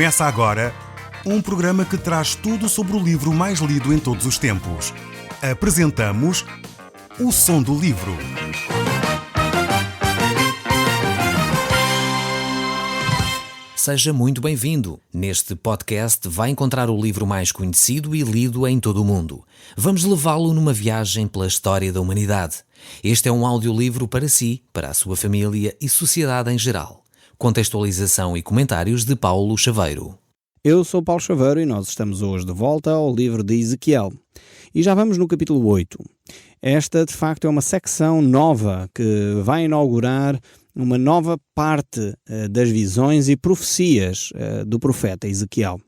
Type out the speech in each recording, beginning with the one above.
Começa agora um programa que traz tudo sobre o livro mais lido em todos os tempos. Apresentamos O Som do Livro. Seja muito bem-vindo. Neste podcast vai encontrar o livro mais conhecido e lido em todo o mundo. Vamos levá-lo numa viagem pela história da humanidade. Este é um audiolivro para si, para a sua família e sociedade em geral. Contextualização e comentários de Paulo Chaveiro. Eu sou Paulo Chaveiro e nós estamos hoje de volta ao livro de Ezequiel. E já vamos no capítulo 8. Esta, de facto, é uma secção nova que vai inaugurar uma nova parte das visões e profecias do profeta Ezequiel.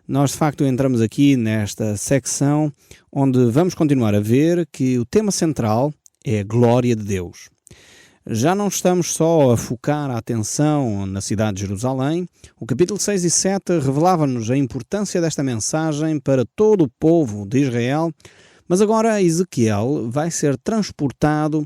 Nós, de facto, entramos aqui nesta secção onde vamos continuar a ver que o tema central é a glória de Deus. Já não estamos só a focar a atenção na cidade de Jerusalém. O capítulo 6 e 7 revelava-nos a importância desta mensagem para todo o povo de Israel, mas agora Ezequiel vai ser transportado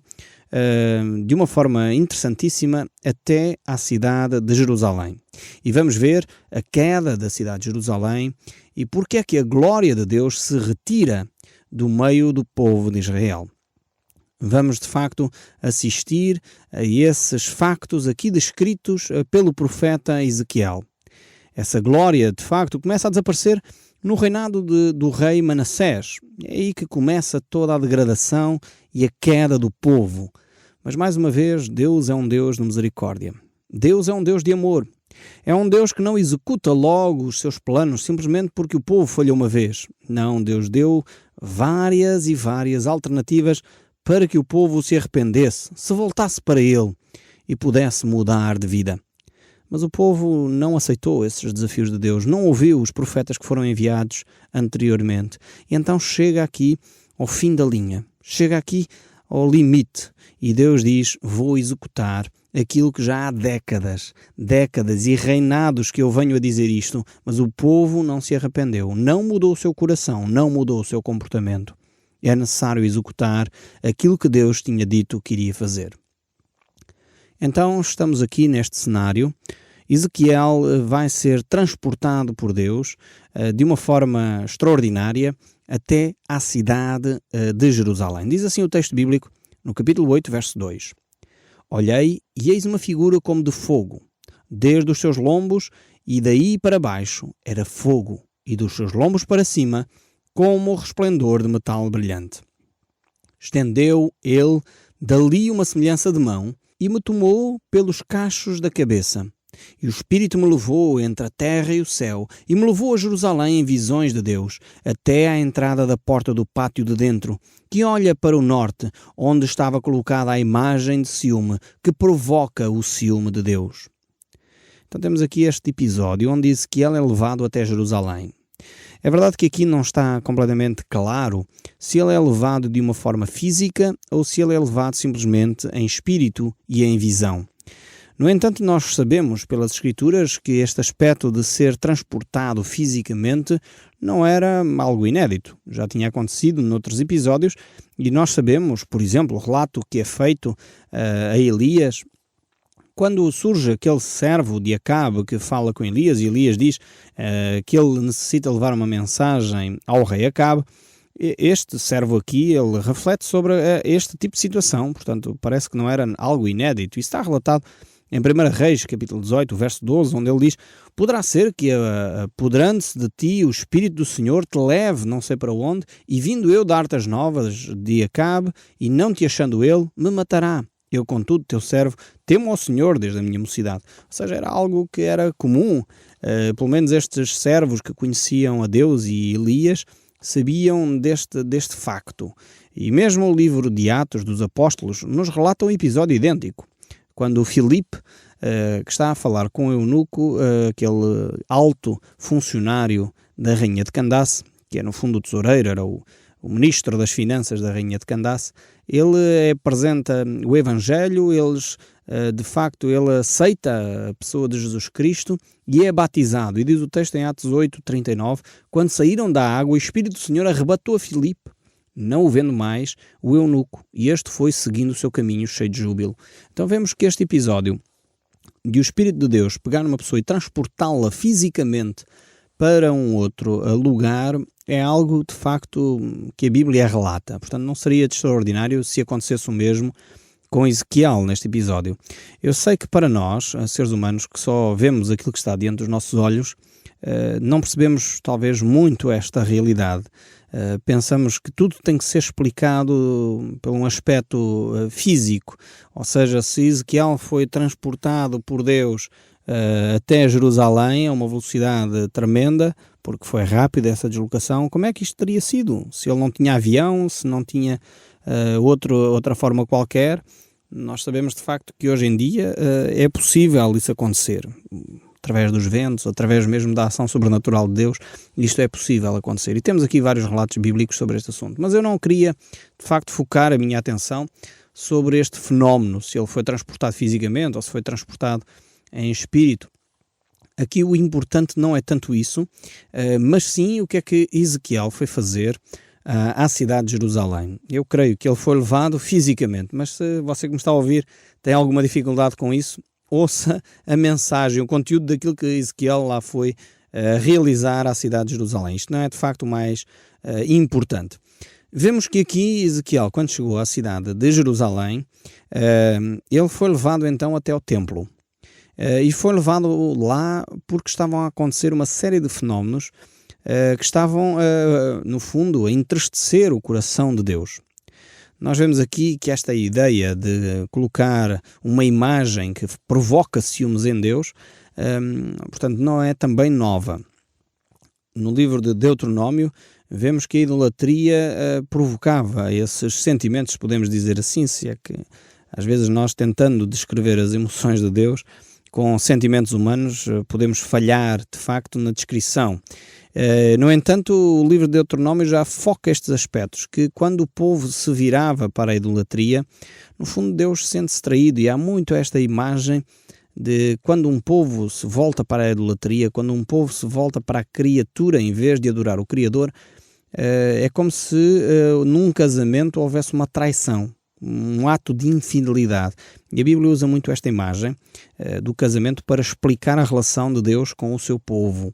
de uma forma interessantíssima até à cidade de Jerusalém. E vamos ver a queda da cidade de Jerusalém e porque é que a glória de Deus se retira do meio do povo de Israel. Vamos, de facto, assistir a esses factos aqui descritos pelo profeta Ezequiel. Essa glória, de facto, começa a desaparecer no reinado do rei Manassés. É aí que começa toda a degradação e a queda do povo. Mas, mais uma vez, Deus é um Deus de misericórdia. Deus é um Deus de amor. É um Deus que não executa logo os seus planos simplesmente porque o povo falhou uma vez. Não, Deus deu várias e várias alternativas para que o povo se arrependesse, se voltasse para ele e pudesse mudar de vida. Mas o povo não aceitou esses desafios de Deus, não ouviu os profetas que foram enviados anteriormente. E então chega aqui ao fim da linha, chega aqui ao limite e Deus diz: vou executar aquilo que já há décadas e reinados que eu venho a dizer isto, mas o povo não se arrependeu, não mudou o seu coração, não mudou o seu comportamento. É necessário executar aquilo que Deus tinha dito que iria fazer. Então estamos aqui neste cenário. Ezequiel vai ser transportado por Deus de uma forma extraordinária até à cidade de Jerusalém. Diz assim o texto bíblico no capítulo 8, verso 2. Olhei e eis uma figura como de fogo, desde os seus lombos e daí para baixo era fogo, e dos seus lombos para cima como o resplendor de metal brilhante. Estendeu ele dali uma semelhança de mão e me tomou pelos cachos da cabeça. E o Espírito me levou entre a terra e o céu e me levou a Jerusalém em visões de Deus, até à entrada da porta do pátio de dentro, que olha para o norte, onde estava colocada a imagem de ciúme, que provoca o ciúme de Deus. Então temos aqui este episódio onde Ezequiel é levado até Jerusalém. É verdade que aqui não está completamente claro se ele é levado de uma forma física ou se ele é levado simplesmente em espírito e em visão. No entanto, nós sabemos pelas Escrituras que este aspecto de ser transportado fisicamente não era algo inédito. Já tinha acontecido noutros episódios e nós sabemos, por exemplo, o relato que é feito a Elias. Quando surge aquele servo de Acabe que fala com Elias e Elias diz que ele necessita levar uma mensagem ao rei Acabe, este servo aqui ele reflete sobre este tipo de situação, portanto parece que não era algo inédito. Isso está relatado em 1 Reis, capítulo 18, verso 12, onde ele diz: poderá ser que, apoderando-se de ti, o Espírito do Senhor te leve não sei para onde, e vindo eu dar-te as novas de Acabe, e não te achando ele, me matará. Eu, contudo, teu servo, temo ao Senhor desde a minha mocidade. Ou seja, era algo que era comum. Pelo menos estes servos que conheciam a Deus e Elias sabiam deste facto. E mesmo o livro de Atos dos Apóstolos nos relata um episódio idêntico. Quando Filipe, que está a falar com o eunuco, aquele alto funcionário da rainha de Candace, que é no fundo o tesoureiro, era o ministro das finanças da rainha de Candace, ele apresenta o Evangelho, ele aceita a pessoa de Jesus Cristo e é batizado. E diz o texto em Atos 8:39, quando saíram da água, o Espírito do Senhor arrebatou a Filipe, não o vendo mais, o eunuco, e este foi seguindo o seu caminho cheio de júbilo. Então vemos que este episódio de o Espírito de Deus pegar numa pessoa e transportá-la fisicamente para um outro lugar é algo, de facto, que a Bíblia relata. Portanto, não seria de extraordinário se acontecesse o mesmo com Ezequiel neste episódio. Eu sei que para nós, seres humanos, que só vemos aquilo que está diante dos nossos olhos, não percebemos talvez muito esta realidade. Pensamos que tudo tem que ser explicado por um aspecto físico, ou seja, se Ezequiel foi transportado por Deus até Jerusalém a uma velocidade tremenda, porque foi rápida essa deslocação, como é que isto teria sido? Se ele não tinha avião, se não tinha outra forma qualquer. Nós sabemos de facto que hoje em dia é possível isso acontecer, através dos ventos, através mesmo da ação sobrenatural de Deus, isto é possível acontecer. E temos aqui vários relatos bíblicos sobre este assunto, mas eu não queria de facto focar a minha atenção sobre este fenómeno, se ele foi transportado fisicamente ou se foi transportado em espírito. Aqui o importante não é tanto isso, mas sim o que é que Ezequiel foi fazer à cidade de Jerusalém. Eu creio que ele foi levado fisicamente, mas se você que me está a ouvir tem alguma dificuldade com isso, ouça a mensagem, o conteúdo daquilo que Ezequiel lá foi realizar à cidade de Jerusalém. Isto não é de facto o mais importante. Vemos que aqui Ezequiel, quando chegou à cidade de Jerusalém, ele foi levado então até ao templo. E foi levado lá porque estavam a acontecer uma série de fenómenos que estavam, no fundo, a entristecer o coração de Deus. Nós vemos aqui que esta ideia de colocar uma imagem que provoca ciúmes em Deus, portanto, não é também nova. No livro de Deuteronômio, vemos que a idolatria provocava esses sentimentos, podemos dizer assim, se é que às vezes nós, tentando descrever as emoções de Deus com sentimentos humanos, podemos falhar de facto na descrição. No entanto, o livro de Deuteronômio já foca estes aspectos, que quando o povo se virava para a idolatria, no fundo Deus sente-se traído, e há muito esta imagem de quando um povo se volta para a idolatria, quando um povo se volta para a criatura em vez de adorar o Criador, é como se num casamento houvesse uma traição, um ato de infidelidade. E a Bíblia usa muito esta imagem do casamento para explicar a relação de Deus com o seu povo.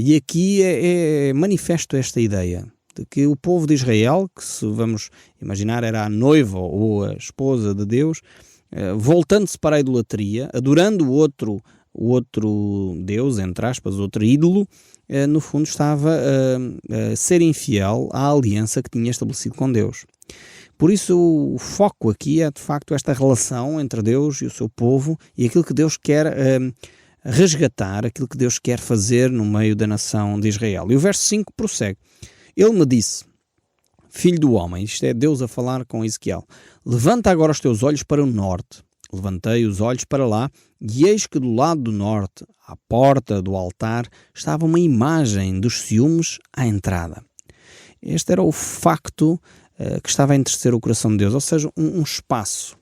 E aqui é manifesto esta ideia de que o povo de Israel, que se vamos imaginar era a noiva ou a esposa de Deus, voltando-se para a idolatria, adorando o outro Deus, entre aspas, outro ídolo, no fundo estava a ser infiel à aliança que tinha estabelecido com Deus. Por isso o foco aqui é de facto esta relação entre Deus e o seu povo e aquilo que Deus quer resgatar, aquilo que Deus quer fazer no meio da nação de Israel. E o verso 5 prossegue. Ele me disse: Filho do homem, isto é Deus a falar com Ezequiel, levanta agora os teus olhos para o norte. Levantei os olhos para lá, e eis que do lado do norte, à porta do altar, estava uma imagem dos ciúmes à entrada. Este era o facto que estava a entristecer o coração de Deus, ou seja, um espaço.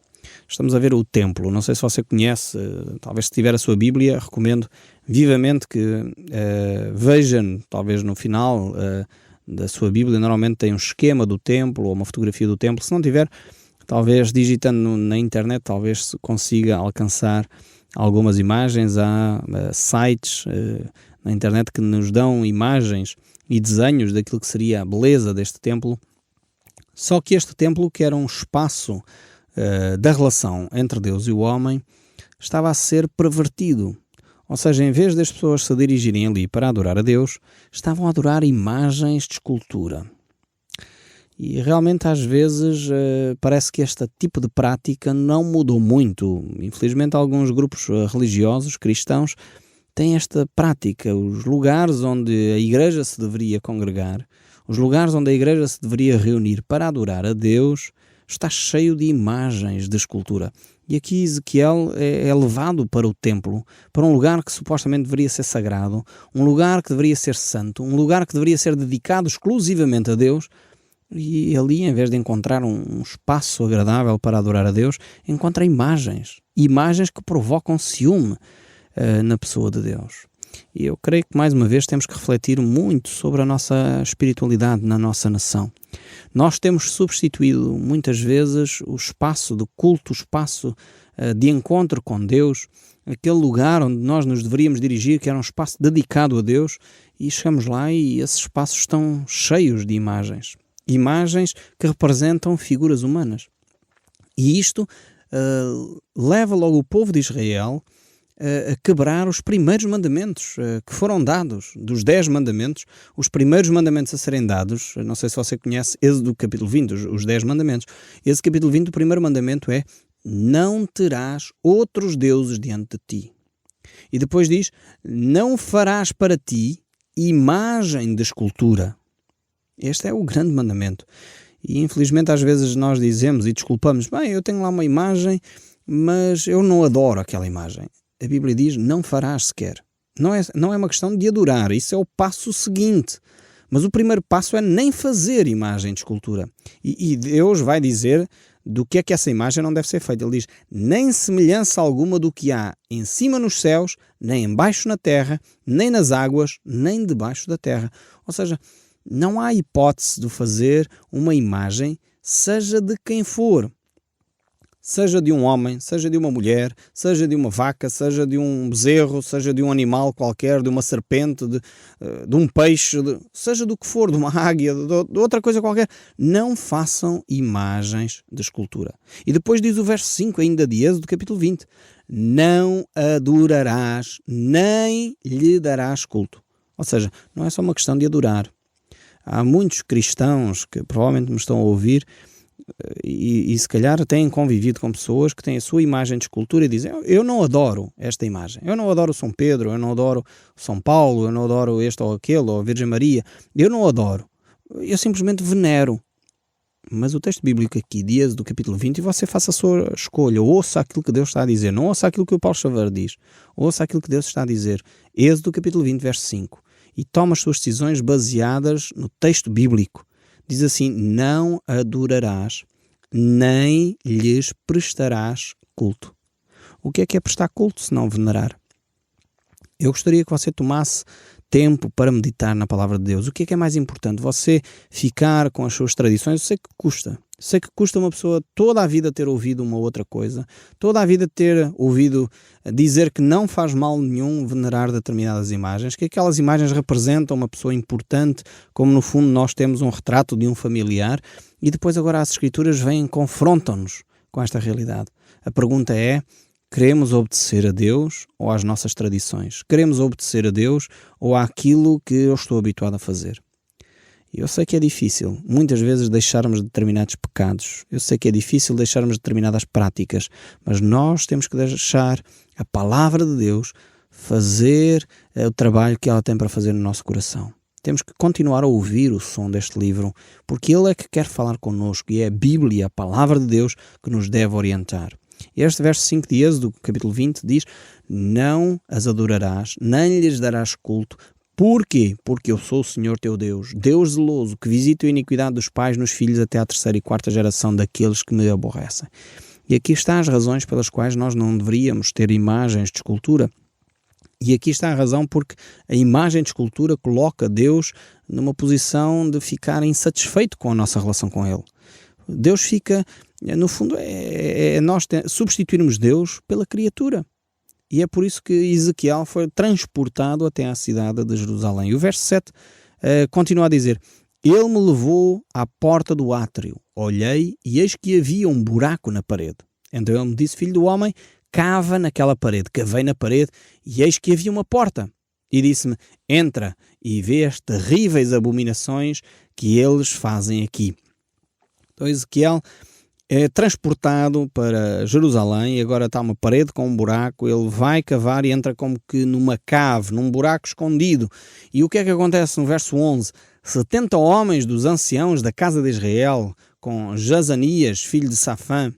Estamos a ver o templo, não sei se você conhece, talvez se tiver a sua Bíblia, recomendo vivamente que veja, talvez no final da sua Bíblia, normalmente tem um esquema do templo ou uma fotografia do templo. Se não tiver, talvez digitando na internet, talvez se consiga alcançar algumas imagens. Há sites na internet que nos dão imagens e desenhos daquilo que seria a beleza deste templo. Só que este templo, que era um espaço da relação entre Deus e o homem, estava a ser pervertido. Ou seja, em vez das pessoas se dirigirem ali para adorar a Deus, estavam a adorar imagens de escultura. E realmente às vezes parece que este tipo de prática não mudou muito. Infelizmente alguns grupos religiosos, cristãos, têm esta prática. Os lugares onde a igreja se deveria congregar, os lugares onde a igreja se deveria reunir para adorar a Deus, está cheio de imagens de escultura. E aqui Ezequiel é levado para o templo, para um lugar que supostamente deveria ser sagrado, um lugar que deveria ser santo, um lugar que deveria ser dedicado exclusivamente a Deus, e ali, em vez de encontrar um espaço agradável para adorar a Deus, encontra imagens que provocam ciúme na pessoa de Deus. E eu creio que, mais uma vez, temos que refletir muito sobre a nossa espiritualidade na nossa nação. Nós temos substituído, muitas vezes, o espaço de culto, o espaço de encontro com Deus, aquele lugar onde nós nos deveríamos dirigir, que era um espaço dedicado a Deus, e chegamos lá e esses espaços estão cheios de imagens. Imagens que representam figuras humanas. E isto leva logo o povo de Israel a quebrar os primeiros mandamentos que foram dados. Dos 10 mandamentos, os primeiros mandamentos a serem dados, não sei se você conhece Êxodo capítulo 20, os 10 mandamentos. Êxodo capítulo 20, o primeiro mandamento é: não terás outros deuses diante de ti. E depois diz: não farás para ti imagem de escultura. Este é o grande mandamento. E infelizmente às vezes nós dizemos e desculpamos: bem, eu tenho lá uma imagem, mas eu não adoro aquela imagem. A Bíblia diz: não farás sequer. Não é uma questão de adorar, isso é o passo seguinte. Mas o primeiro passo é nem fazer imagem de escultura. E Deus vai dizer do que é que essa imagem não deve ser feita. Ele diz: nem semelhança alguma do que há em cima nos céus, nem embaixo na terra, nem nas águas, nem debaixo da terra. Ou seja, não há hipótese de fazer uma imagem, seja de quem for. Seja de um homem, seja de uma mulher, seja de uma vaca, seja de um bezerro, seja de um animal qualquer, de uma serpente, de um peixe, seja do que for, de uma águia, de outra coisa qualquer. Não façam imagens de escultura. E depois diz o verso 5 ainda de Êxodo, capítulo 20. Não adorarás, nem lhe darás culto. Ou seja, não é só uma questão de adorar. Há muitos cristãos que provavelmente me estão a ouvir e se calhar têm convivido com pessoas que têm a sua imagem de escultura e dizem: eu não adoro esta imagem, eu não adoro São Pedro, eu não adoro São Paulo, eu não adoro este ou aquele, ou a Virgem Maria, eu não adoro, eu simplesmente venero. Mas o texto bíblico aqui, de Êxodo, do capítulo 20, e você faça a sua escolha, ouça aquilo que Deus está a dizer, não ouça aquilo que o Paulo Chaveiro diz, ouça aquilo que Deus está a dizer. Êxodo, capítulo 20, verso 5, e toma as suas decisões baseadas no texto bíblico. Diz assim: não adorarás, nem lhes prestarás culto. O que é prestar culto se não venerar? Eu gostaria que você tomasse tempo para meditar na palavra de Deus. O que é mais importante? Você ficar com as suas tradições? Eu sei que custa. Sei que custa uma pessoa toda a vida ter ouvido uma outra coisa, toda a vida ter ouvido dizer que não faz mal nenhum venerar determinadas imagens, que aquelas imagens representam uma pessoa importante, como no fundo nós temos um retrato de um familiar, e depois agora as Escrituras vêm e confrontam-nos com esta realidade. A pergunta é: queremos obedecer a Deus ou às nossas tradições? Queremos obedecer a Deus ou àquilo que eu estou habituado a fazer? Eu sei que é difícil, muitas vezes, deixarmos determinados pecados. Eu sei que é difícil deixarmos determinadas práticas, mas nós temos que deixar a palavra de Deus fazer o trabalho que ela tem para fazer no nosso coração. Temos que continuar a ouvir o som deste livro, porque ele é que quer falar connosco e é a Bíblia, a palavra de Deus, que nos deve orientar. Este verso 5 de Êxodo, capítulo 20, diz: não as adorarás, nem lhes darás culto. Porquê? Porque eu sou o Senhor teu Deus, Deus zeloso, que visita a iniquidade dos pais nos filhos até à 3ª e 4ª geração daqueles que me aborrecem. E aqui estão as razões pelas quais nós não deveríamos ter imagens de escultura. E aqui está a razão, porque a imagem de escultura coloca Deus numa posição de ficar insatisfeito com a nossa relação com Ele. Deus fica, no fundo, é nós substituirmos Deus pela criatura. E é por isso que Ezequiel foi transportado até à cidade de Jerusalém. E o verso 7 continua a dizer: ele me levou à porta do átrio, olhei e eis que havia um buraco na parede. Então ele me disse: filho do homem, cava naquela parede. Cavei na parede e eis que havia uma porta. E disse-me: entra e vê as terríveis abominações que eles fazem aqui. Então Ezequiel é transportado para Jerusalém e agora está uma parede com um buraco. Ele vai cavar e entra como que numa cave, num buraco escondido. E o que é que acontece no verso 11? 70 homens dos anciãos da casa de Israel, com Jazanias, filho de Safã,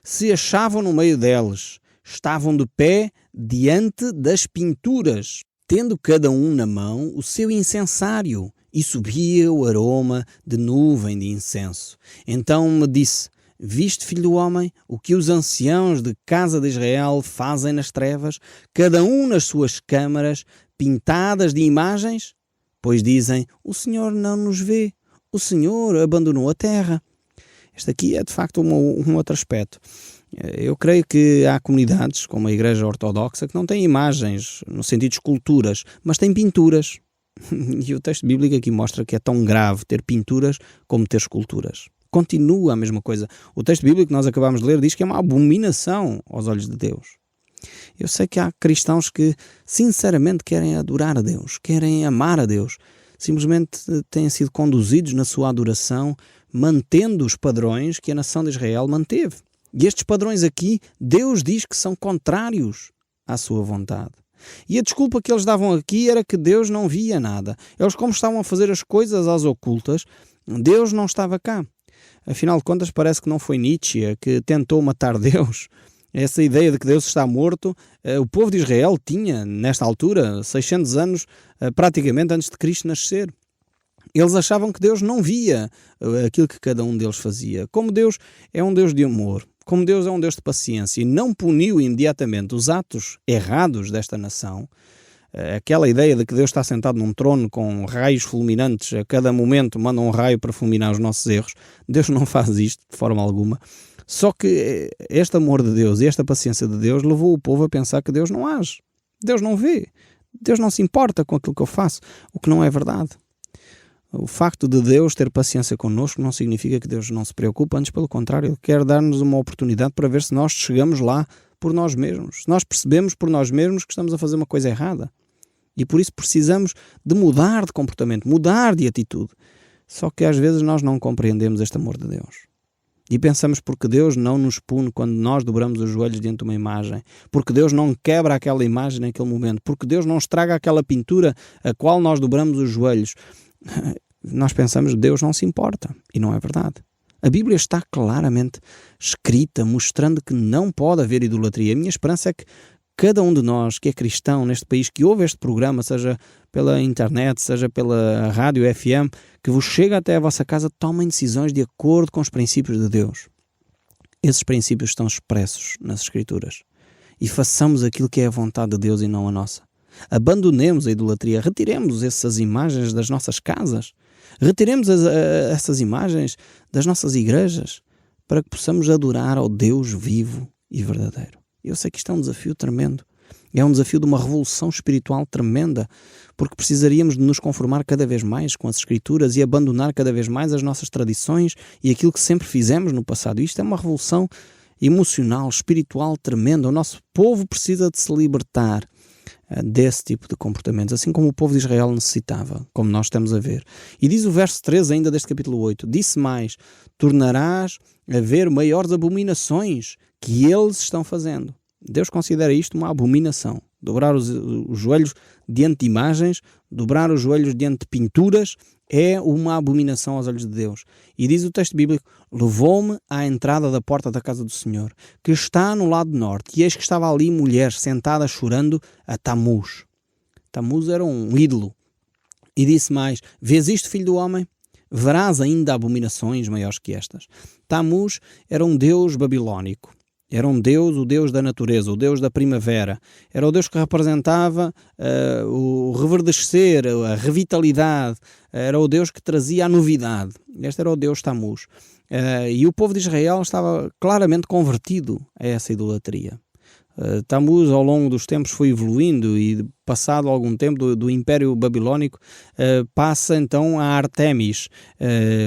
se achavam no meio deles. Estavam de pé diante das pinturas, tendo cada um na mão o seu incensário, e subia o aroma de nuvem de incenso. Então me disse: viste, filho do homem, o que os anciãos de casa de Israel fazem nas trevas, cada um nas suas câmaras, pintadas de imagens? Pois dizem: o Senhor não nos vê, o Senhor abandonou a terra. Este aqui é de facto um outro aspecto. Eu creio que há comunidades, como a Igreja Ortodoxa, que não têm imagens, no sentido de esculturas, mas têm pinturas. E o texto bíblico aqui mostra que é tão grave ter pinturas como ter esculturas. Continua a mesma coisa. O texto bíblico que nós acabamos de ler diz que é uma abominação aos olhos de Deus. Eu sei que há cristãos que sinceramente querem adorar a Deus, querem amar a Deus, simplesmente têm sido conduzidos na sua adoração, mantendo os padrões que a nação de Israel manteve. E estes padrões aqui, Deus diz que são contrários à sua vontade. E a desculpa que eles davam aqui era que Deus não via nada. Eles, como estavam a fazer as coisas às ocultas, Deus não estava cá. Afinal de contas, parece que não foi Nietzsche que tentou matar Deus. Essa ideia de que Deus está morto, o povo de Israel tinha, nesta altura, 600 anos, praticamente antes de Cristo nascer. Eles achavam que Deus não via aquilo que cada um deles fazia. Como Deus é um Deus de amor, como Deus é um Deus de paciência e não puniu imediatamente os atos errados desta nação, aquela ideia de que Deus está sentado num trono com raios fulminantes, a cada momento manda um raio para fulminar os nossos erros, Deus não faz isto de forma alguma. Só que este amor de Deus e esta paciência de Deus levou o povo a pensar que Deus não age, Deus não vê, Deus não se importa com aquilo que eu faço, o que não é verdade. O facto de Deus ter paciência connosco não significa que Deus não se preocupa, antes pelo contrário, Ele quer dar-nos uma oportunidade para ver se nós chegamos lá por nós mesmos, se nós percebemos por nós mesmos que estamos a fazer uma coisa errada. E por isso precisamos de mudar de comportamento, mudar de atitude. Só que às vezes nós não compreendemos este amor de Deus. E pensamos porque Deus não nos pune quando nós dobramos os joelhos diante de uma imagem, porque Deus não quebra aquela imagem naquele momento, porque Deus não estraga aquela pintura a qual nós dobramos os joelhos. Nós pensamos que Deus não se importa, e não é verdade. A Bíblia está claramente escrita, mostrando que não pode haver idolatria. A minha esperança é que cada um de nós que é cristão neste país, que ouve este programa, seja pela internet, seja pela rádio FM, que vos chega até a vossa casa, tomem decisões de acordo com os princípios de Deus. Esses princípios estão expressos nas Escrituras. E façamos aquilo que é a vontade de Deus e não a nossa. Abandonemos a idolatria, retiremos essas imagens das nossas casas, retiremos essas imagens das nossas igrejas, para que possamos adorar ao Deus vivo e verdadeiro. Eu sei que isto é um desafio tremendo, é um desafio de uma revolução espiritual tremenda, porque precisaríamos de nos conformar cada vez mais com as Escrituras e abandonar cada vez mais as nossas tradições e aquilo que sempre fizemos no passado. Isto é uma revolução emocional, espiritual tremenda. O nosso povo precisa de se libertar desse tipo de comportamentos, assim como o povo de Israel necessitava, como nós estamos a ver. E diz o verso 13 ainda deste capítulo 8, disse mais, tornarás a ver maiores abominações que eles estão fazendo. Deus considera isto uma abominação. Dobrar os joelhos diante de imagens, dobrar os joelhos diante de pinturas, é uma abominação aos olhos de Deus. E diz o texto bíblico, levou-me à entrada da porta da casa do Senhor, que está no lado norte, e eis que estava ali mulheres sentadas chorando a Tamuz. Tamuz era um ídolo. E disse mais, vês isto, filho do homem? Verás ainda abominações maiores que estas. Tamuz era um deus babilónico. Era um deus, o deus da natureza, o deus da primavera. Era o deus que representava o reverdecer, a revitalidade. Era o deus que trazia a novidade. Este era o deus Tamuz. E o povo de Israel estava claramente convertido a essa idolatria. Tamuz, ao longo dos tempos, foi evoluindo e, passado algum tempo do Império Babilónico, passa então a Artemis,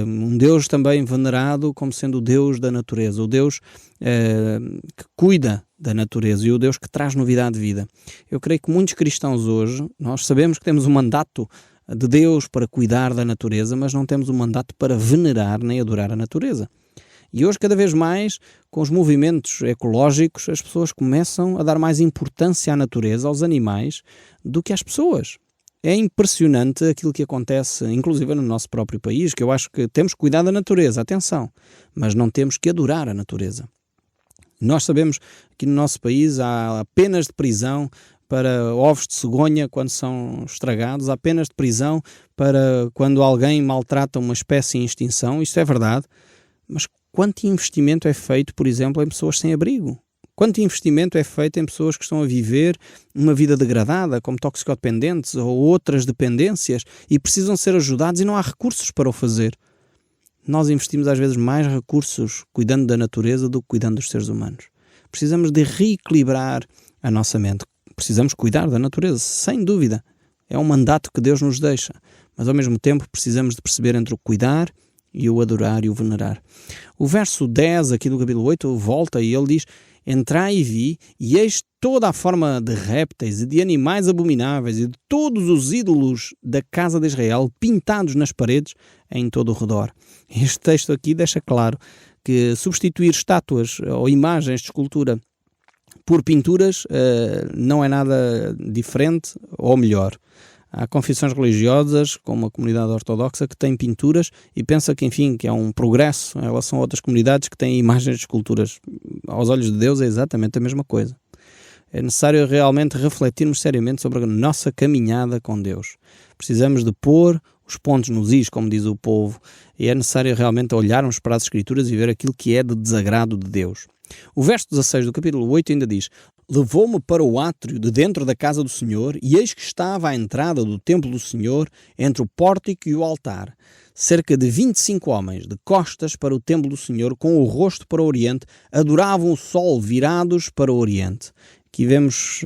um deus também venerado como sendo o deus da natureza, o deus que cuida da natureza e o Deus que traz novidade de vida. Eu creio que muitos cristãos hoje, nós sabemos que temos um mandato de Deus para cuidar da natureza, mas não temos um mandato para venerar nem adorar a natureza. E hoje, cada vez mais, com os movimentos ecológicos, as pessoas começam a dar mais importância à natureza, aos animais, do que às pessoas. É impressionante aquilo que acontece, inclusive no nosso próprio país, que eu acho que temos que cuidar da natureza, atenção, mas não temos que adorar a natureza. Nós sabemos que no nosso país há penas de prisão para ovos de cegonha quando são estragados, há penas de prisão para quando alguém maltrata uma espécie em extinção, isto é verdade, mas quanto investimento é feito, por exemplo, em pessoas sem abrigo? Quanto investimento é feito em pessoas que estão a viver uma vida degradada, como toxicodependentes ou outras dependências, e precisam ser ajudados e não há recursos para o fazer? Nós investimos às vezes mais recursos cuidando da natureza do que cuidando dos seres humanos. Precisamos de reequilibrar a nossa mente. Precisamos cuidar da natureza, sem dúvida. É um mandato que Deus nos deixa. Mas ao mesmo tempo precisamos de perceber entre o cuidar e o adorar e o venerar. O verso 10 aqui do capítulo 8 volta e ele diz: entrai e vi, e eis toda a forma de répteis e de animais abomináveis e de todos os ídolos da casa de Israel pintados nas paredes em todo o redor. Este texto aqui deixa claro que substituir estátuas ou imagens de escultura por pinturas não é nada diferente ou melhor. Há confissões religiosas, como a comunidade ortodoxa, que tem pinturas e pensa que, enfim, que é um progresso em relação a outras comunidades que têm imagens de esculturas. Aos olhos de Deus é exatamente a mesma coisa. É necessário realmente refletirmos seriamente sobre a nossa caminhada com Deus. Precisamos de pôr os pontos nos is, como diz o povo, e é necessário realmente olharmos para as Escrituras e ver aquilo que é de desagrado de Deus. O verso 16 do capítulo 8 ainda diz: levou-me para o átrio de dentro da casa do Senhor, e eis que estava à entrada do templo do Senhor, entre o pórtico e o altar, cerca de 25 homens, de costas para o templo do Senhor, com o rosto para o oriente, adoravam o sol virados para o oriente. Aqui vemos,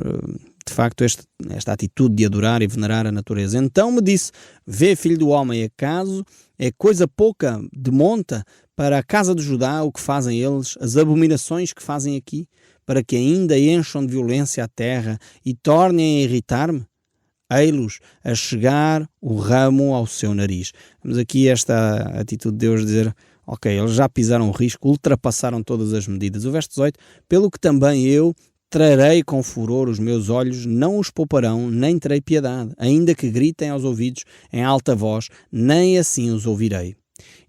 de facto, esta atitude de adorar e venerar a natureza. Então me disse: vê, filho do homem, acaso é coisa pouca de monta para a casa de Judá o que fazem eles, as abominações que fazem aqui, para que ainda encham de violência a terra e tornem a irritar-me? Ei-los a chegar o ramo ao seu nariz. Vemos aqui esta atitude de Deus dizer: ok, eles já pisaram o risco, ultrapassaram todas as medidas. O verso 18: pelo que também eu trarei com furor os meus olhos, não os pouparão, nem terei piedade, ainda que gritem aos ouvidos em alta voz, nem assim os ouvirei.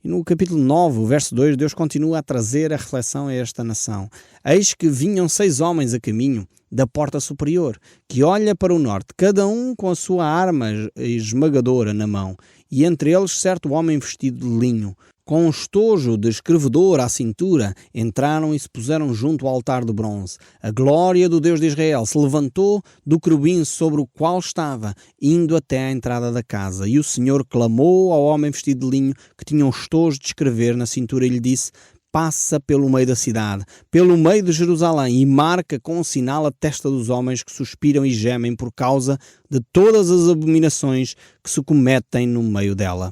E no capítulo 9, o verso 2, Deus continua a trazer a reflexão a esta nação. Eis que vinham 6 homens a caminho da porta superior, que olha para o norte, cada um com a sua arma esmagadora na mão, e entre eles certo homem vestido de linho, com um estojo de escrevedor à cintura, entraram e se puseram junto ao altar de bronze. A glória do Deus de Israel se levantou do querubim sobre o qual estava, indo até à entrada da casa. E o Senhor clamou ao homem vestido de linho, que tinha um estojo de escrever na cintura, e lhe disse: passa pelo meio da cidade, pelo meio de Jerusalém, e marca com um sinal a testa dos homens que suspiram e gemem por causa de todas as abominações que se cometem no meio dela.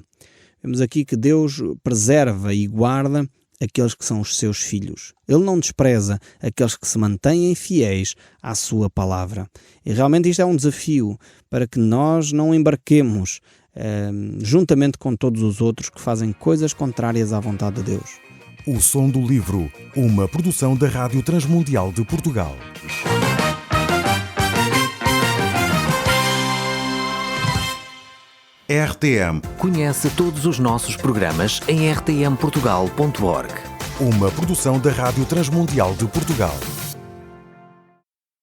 Vemos aqui que Deus preserva e guarda aqueles que são os seus filhos. Ele não despreza aqueles que se mantêm fiéis à sua palavra. E realmente isto é um desafio para que nós não embarquemos juntamente com todos os outros que fazem coisas contrárias à vontade de Deus. O Som do Livro, uma produção da Rádio Transmundial de Portugal. RTM. Conhece todos os nossos programas em rtmportugal.org. Uma produção da Rádio Transmundial de Portugal.